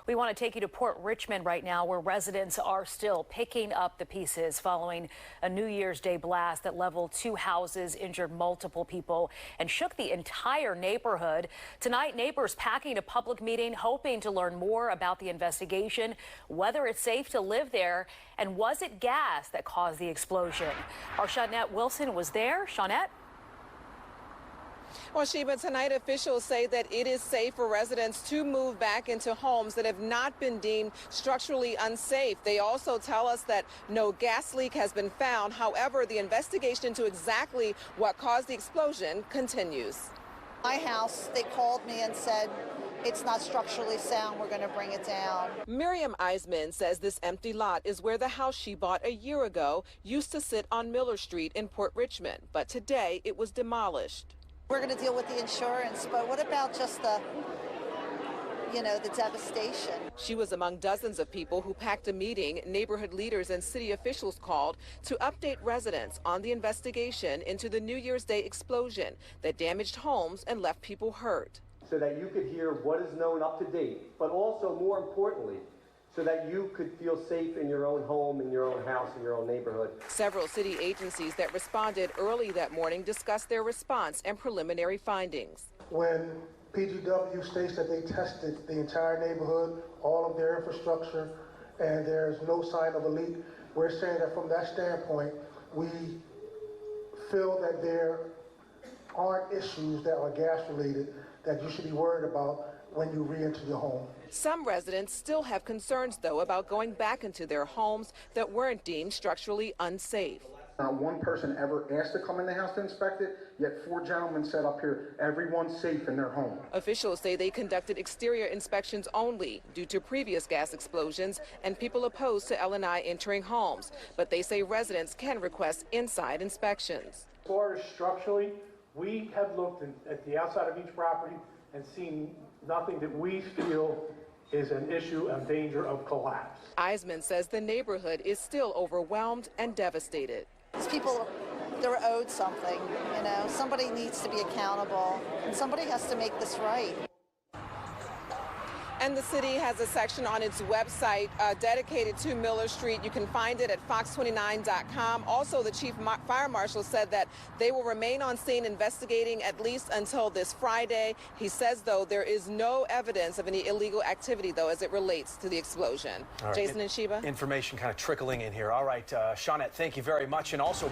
We want to take you to Port Richmond right now, where residents are still picking up the pieces following a New Year's Day blast that leveled 2 houses, injured multiple people, and shook the entire neighborhood. Tonight, neighbors packing a public meeting, hoping to learn more about the investigation, whether it's safe to live there, and was it gas that caused the explosion? Our Shawnette Wilson was there. Shawnette? Well, Sheba, tonight officials say that it is safe for residents to move back into homes that have not been deemed structurally unsafe. They also tell us that no gas leak has been found. However, the investigation into exactly what caused the explosion continues. My house, they called me and said, it's not structurally sound, we're going to bring it down. Miriam Eisman says this empty lot is where the house she bought a year ago used to sit on Miller Street in Port Richmond, but today it was demolished. We're going to deal with the insurance, but what about just the devastation? She was among dozens of people who packed a meeting neighborhood leaders and city officials called to update residents on the investigation into the New Year's Day explosion that damaged homes and left people hurt. So that you could hear what is known up to date, but also more importantly, so that you could feel safe in your own home, in your own house, in your own neighborhood. Several city agencies that responded early that morning discussed their response and preliminary findings. When PGW states that they tested the entire neighborhood, all of their infrastructure, and there's no sign of a leak, we're saying that from that standpoint, we feel that there aren't issues that are gas related that you should be worried about when you re-enter your home. Some residents still have concerns, though, about going back into their homes that weren't deemed structurally unsafe. Not one person ever asked to come in the house to inspect it, yet 4 gentlemen said up here, everyone's safe in their home. Officials say they conducted exterior inspections only due to previous gas explosions and people opposed to L&I entering homes. But they say residents can request inside inspections. As far as structurally, we have looked at the outside of each property and seen nothing that we feel is an issue of danger of collapse. Eisman says the neighborhood is still overwhelmed and devastated. These people, they're owed something, Somebody needs to be accountable, and somebody has to make this right. And the city has a section on its website dedicated to Miller Street. You can find it at fox29.com. Also, the chief fire marshal said that they will remain on scene investigating at least until this Friday. He says, though, there is no evidence of any illegal activity, though, as it relates to the explosion. Right. Jason and Sheba. Information kind of trickling in here. All right, Shawnette, thank you very much. And also